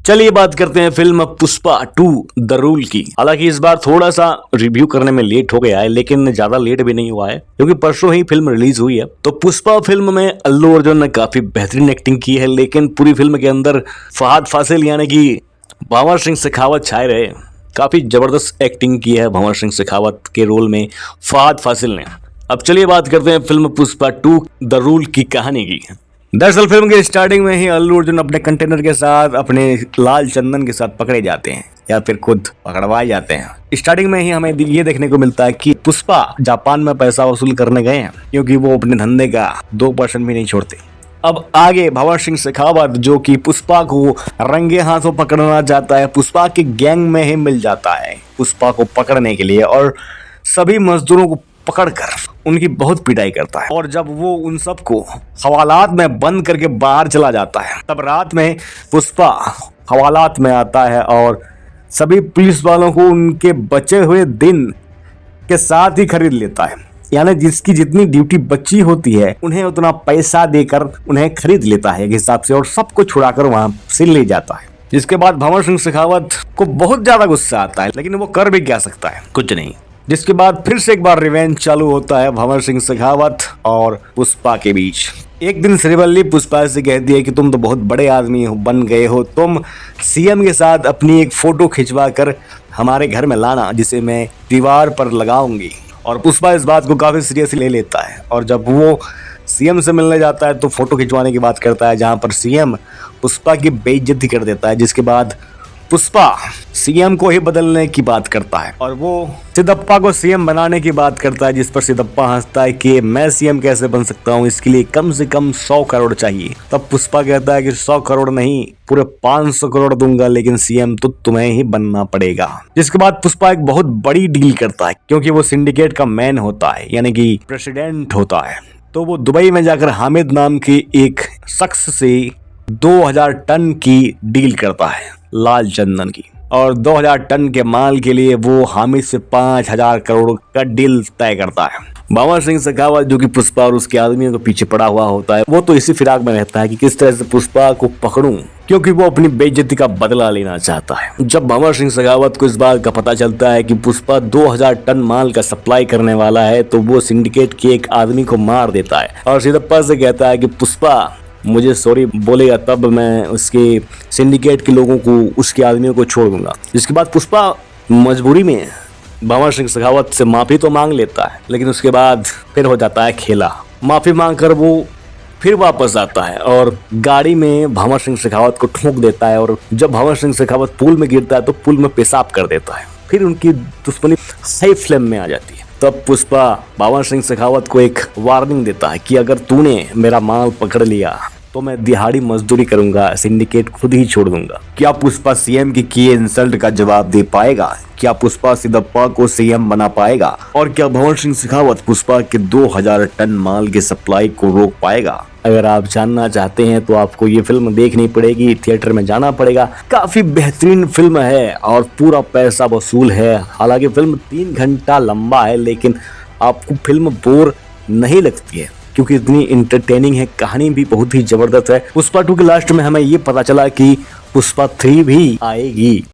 चलिए बात करते हैं फिल्म पुष्पा 2 द रूल की। हालांकि इस बार थोड़ा सा रिव्यू करने में लेट हो गया है, लेकिन ज्यादा लेट भी नहीं हुआ है क्योंकि परसों ही फिल्म रिलीज हुई है। तो पुष्पा फिल्म में अल्लू अर्जुन ने काफी बेहतरीन एक्टिंग की है, लेकिन पूरी फिल्म के अंदर फहद फासिल यानी कि भंवर सिंह शेखावत छाए रहे। काफी जबरदस्त एक्टिंग की है भंवर सिंह शेखावत के रोल में फहद फासिल ने। अब चलिए बात करते हैं फिल्म पुष्पा 2 द रूल की कहानी की। दरअसल फिल्म के स्टार्टिंग में ही अल्लू अर्जुन अपने कंटेनर के साथ अपने लाल चंदन के साथ पकड़े जाते हैं या फिर खुद पकड़वाए जाते हैं। स्टार्टिंग में ही हमें ये देखने को मिलता है कि पुष्पा जापान में पैसा वसूल करने गए हैं क्योंकि वो अपने धंधे का 2% भी नहीं छोड़ते। अब आगे भंवर सिंह शेखावत जो कि पुष्पा को रंगे हाथों पकड़ना चाहता है, पुष्पा के गैंग में ही मिल जाता है पुष्पा को पकड़ने के लिए और सभी मजदूरों को पकड़कर उनकी बहुत पिटाई करता है। और जब वो उन सबको हवालात में बंद करके बाहर चला जाता है, तब रात में पुष्पा हवालात में आता है और सभी पुलिस वालों को उनके बचे हुए दिन के साथ ही खरीद लेता है। यानी जिसकी जितनी ड्यूटी बची होती है उन्हें उतना पैसा देकर उन्हें खरीद लेता है एक हिसाब से, और सबको छुड़ाकर वहां से ले जाता है। जिसके बाद भंवर सिंह शेखावत को बहुत ज्यादा गुस्सा आता है, लेकिन वो कर भी क्या सकता है, कुछ नहीं। जिसके बाद फिर से एक बार रिवेंज चालू होता है भंवर सिंह शेखावत और पुष्पा के बीच। एक दिन श्रीवल्ली पुष्पा से कहती है कि तुम तो बहुत बड़े आदमी हो, बन गए हो, तुम सीएम के साथ अपनी एक फोटो खिंचवा कर हमारे घर में लाना जिसे मैं दीवार पर लगाऊंगी। और पुष्पा इस बात को काफी सीरियसली ले लेता है और जब वो सीएम से मिलने जाता है तो फोटो खिंचवाने की बात करता है, जहां पर सीएम पुष्पा की बेइज्जती कर देता है। जिसके बाद पुष्पा सीएम को ही बदलने की बात करता है और वो सिद्धप्पा को सीएम बनाने की बात करता है, जिस पर सिद्धप्पा हंसता है कि मैं सीएम कैसे बन सकता हूँ, इसके लिए कम से कम 100 करोड़ चाहिए। तब पुष्पा कहता है कि 100 करोड़ नहीं, पूरे 500 करोड़ दूंगा, लेकिन सीएम तो तुम्हें ही बनना पड़ेगा। जिसके बाद पुष्पा एक बहुत बड़ी डील करता है क्योंकि वो सिंडिकेट का मैन होता है यानी कि प्रेसिडेंट होता है। तो वो दुबई में जाकर हामिद नाम के एक शख्स से 2000 टन की डील करता है लाल चंदन की, और 2000 टन के माल के लिए वो हामिद से 5000 करोड़ का डील तय करता है। भंवर सिंह शेखावत जो कि पुष्पा और उसके आदमियों के पीछे पड़ा हुआ होता है, वो तो इसी फिराक में रहता है कि किस तरह से पुष्पा को पकड़ूं, क्योंकि वो अपनी बेइज्जती का बदला लेना चाहता है। जब भंवर सिंह शेखावत को इस बात का पता चलता है कि पुष्पा 2000 टन माल का सप्लाई करने वाला है, तो वो सिंडिकेट के एक आदमी को मार देता है और सिद्धप्पा से कहता है कि पुष्पा मुझे सॉरी बोलेगा तब मैं उसके सिंडिकेट के लोगों को, उसके आदमियों को छोड़ दूंगा। जिसके बाद पुष्पा मजबूरी में भंवर सिंह शेखावत से माफी तो मांग लेता है, लेकिन उसके बाद फिर हो जाता है खेला। माफी मांगकर वो फिर वापस आता है और गाड़ी में भंवर सिंह शेखावत को ठोक देता है, और जब भंवर सिंह शेखावत पुल में गिरता है तो पुल में पेशाब कर देता है। फिर उनकी दुश्मनी हाई फ्लेम में आ जाती है। तब पुष्पा भंवर सिंह शेखावत को एक वार्निंग देता है कि अगर तूने मेरा माल पकड़ लिया तो मैं दिहाड़ी मजदूरी करूंगा, सिंडिकेट खुद ही छोड़ दूंगा। क्या पुष्पा सीएम की किए इंसल्ट का जवाब दे पाएगा? क्या पुष्पा सिद्धप्पा को सीएम बना पाएगा? और क्या भंवर सिंह शेखावत पुष्पा के 2000 टन माल की सप्लाई को रोक पाएगा? अगर आप जानना चाहते हैं तो आपको ये फिल्म देखनी पड़ेगी, थिएटर में जाना पड़ेगा। काफी बेहतरीन फिल्म है और पूरा पैसा वसूल है। हालांकि फिल्म 3 घंटा लंबा है, लेकिन आपको फिल्म बोर नहीं लगती है क्योंकि इतनी इंटरटेनिंग है। कहानी भी बहुत ही जबरदस्त है। पुष्पा 2 के लास्ट में हमें ये पता चला कि पुष्पा 3 भी आएगी।